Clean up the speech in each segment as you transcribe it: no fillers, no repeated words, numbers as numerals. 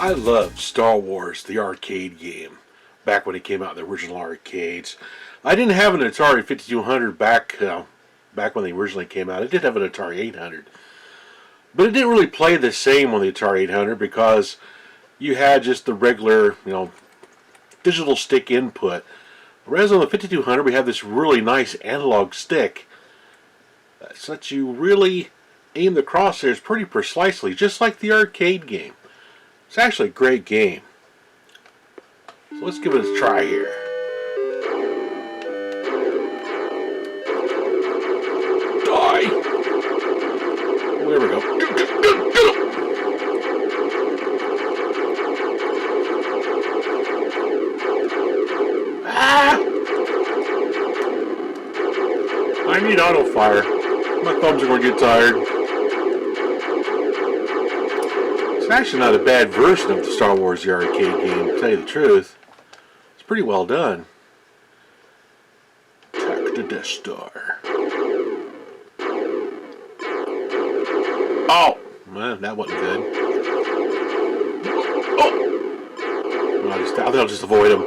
I loved Star Wars, the arcade game, back when it came out in the original arcades. I didn't have an Atari 5200 back when they originally came out. I did have an Atari 800. But it didn't really play the same on the Atari 800 because you had just the regular, digital stick input. Whereas on the 5200 we have this really nice analog stick that lets you really aim the crosshairs pretty precisely, just like the arcade game. It's actually a great game. So let's give it a try here. Die! Oh, there we go. Ah! I need auto fire. My thumbs are going to get tired. It's actually not a bad version of the Star Wars the arcade game, to tell you the truth. It's pretty well done. Attack the Death Star. Oh! Man, that wasn't good. Oh! I think I'll just avoid him.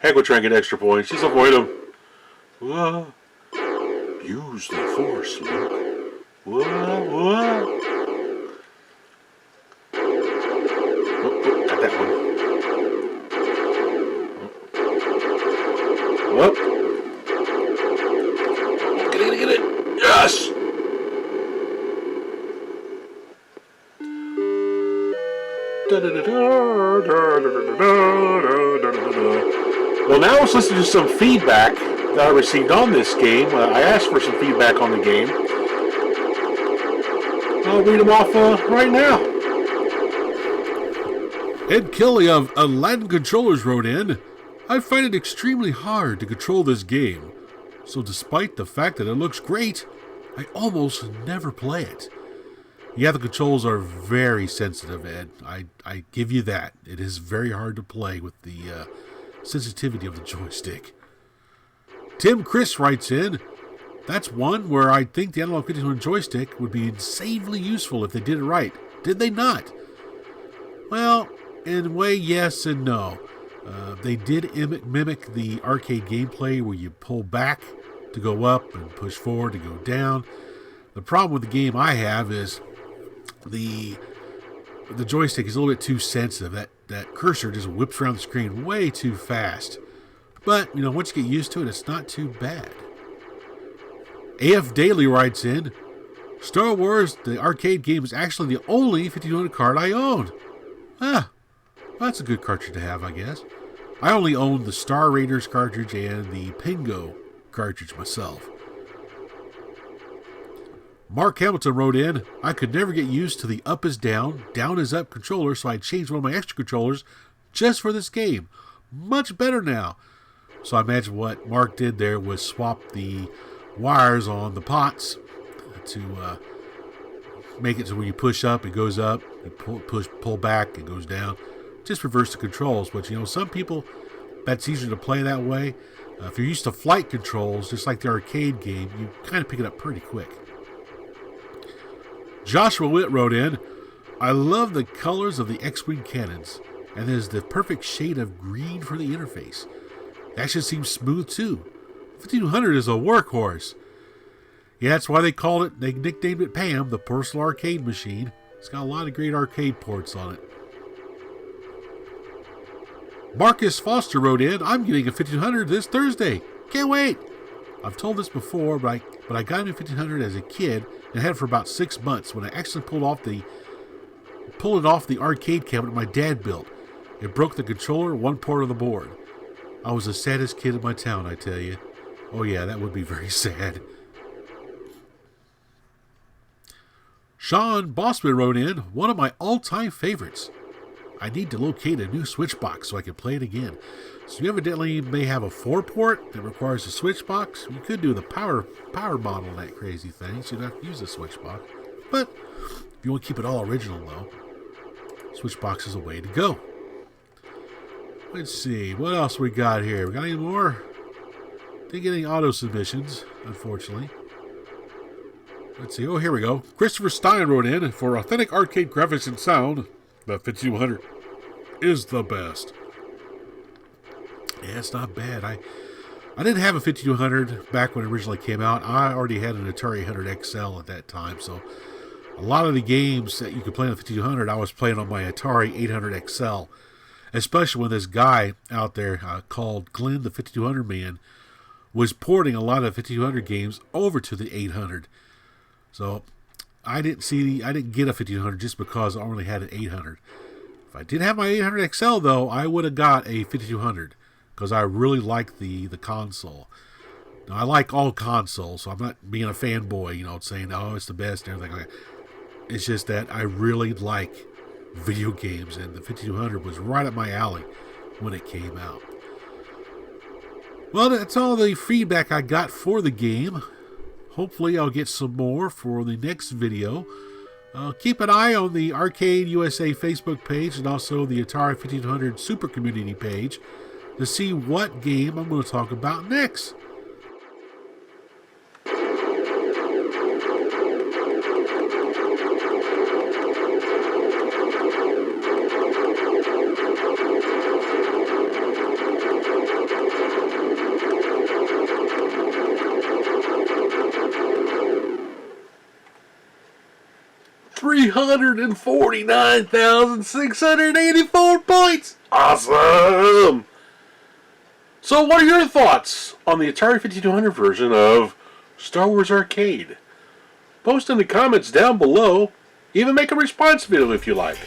Heck, we'll try and get extra points. Just avoid him. Whoa. Use the Force, Luke. Whoa. Got that one. Whoop. Get it. Yes! Well, now let's listen to some feedback that I received on this game. I asked for some feedback on the game. I'll read them off right now. Ed Kelly of Aladdin Controllers wrote in, I find it extremely hard to control this game. So despite the fact that it looks great, I almost never play it. Yeah, the controls are very sensitive, Ed. I give you that. It is very hard to play with the sensitivity of the joystick. Tim Chris writes in, that's one where I think the analog 5200 joystick would be insanely useful if they did it right. Did they not? Well, in a way, yes and no. They did mimic the arcade gameplay where you pull back to go up and push forward to go down. The problem with the game I have is the joystick is a little bit too sensitive. That cursor just whips around the screen way too fast. But, once you get used to it, it's not too bad. AF Daily writes in, Star Wars, the arcade game, is actually the only 5200 card I own. Well, that's a good cartridge to have, I guess. I only own the Star Raiders cartridge and the Pingo cartridge myself. Mark Hamilton wrote in, I could never get used to the up is down is up controller, so I changed one of my extra controllers just for this game. Much better now. So I imagine what Mark did there was swap the wires on the pots to make it so when you push up, it goes up. You pull back, it goes down. Just reverse the controls. But, some people, that's easier to play that way. If you're used to flight controls, just like the arcade game, you kind of pick it up pretty quick. Joshua Witt wrote in, I love the colors of the X-Wing cannons, and there's the perfect shade of green for the interface. The action seems smooth too. 5200 is a workhorse. Yeah, that's why they nicknamed it Pam, the personal arcade machine. It's got a lot of great arcade ports on it. Marcus Foster wrote in, I'm getting a 5200 this Thursday. Can't wait. I've told this before, but I got a 5200 as a kid and had it for about 6 months when I actually pulled it off the arcade cabinet my dad built. It broke the controller, one port of the board. I was the saddest kid in my town, I tell you. Oh yeah, that would be very sad. Sean Bossman wrote in, one of my all-time favorites. I need to locate a new switch box so I can play it again. So you evidently may have a 4-port that requires a switch box. You could do the power model on that crazy thing, so you don't have to use a switch box. But if you want to keep it all original though, switch box is a way to go. Let's see, what else we got here? We got any more? Didn't get any auto submissions, unfortunately. Let's see, oh here we go. Christopher Stein wrote in, for authentic arcade graphics and sound, the 5200 is the best. Yeah, it's not bad. I didn't have a 5200 back when it originally came out. I already had an Atari 100 XL at that time, so a lot of the games that you could play on the 5200, I was playing on my Atari 800 XL, especially when this guy out there called Glenn the 5200 Man was porting a lot of 5200 games over to the 800. So I didn't get a 5200 just because I only had an 800. If I did have my 800 XL though, I would have got a 5200 because I really like the console. Now, I like all consoles, so I'm not being a fanboy, saying, oh, it's the best and everything like that. It's just that I really like video games, and the 5200 was right up my alley when it came out. Well, that's all the feedback I got for the game. Hopefully I'll get some more for the next video. Keep an eye on the Arcade USA Facebook page and also the Atari 5200 Super Community page to see what game I'm going to talk about next. $349,684 points. Awesome. So what are your thoughts on the Atari 5200 version of Star Wars Arcade? Post in the comments down below. Even make a response video if you like.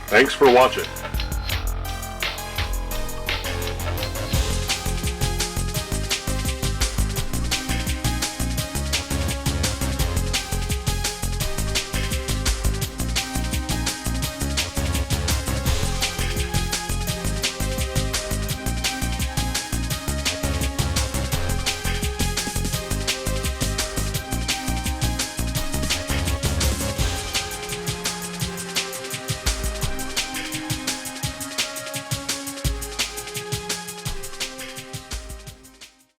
Thanks for watching.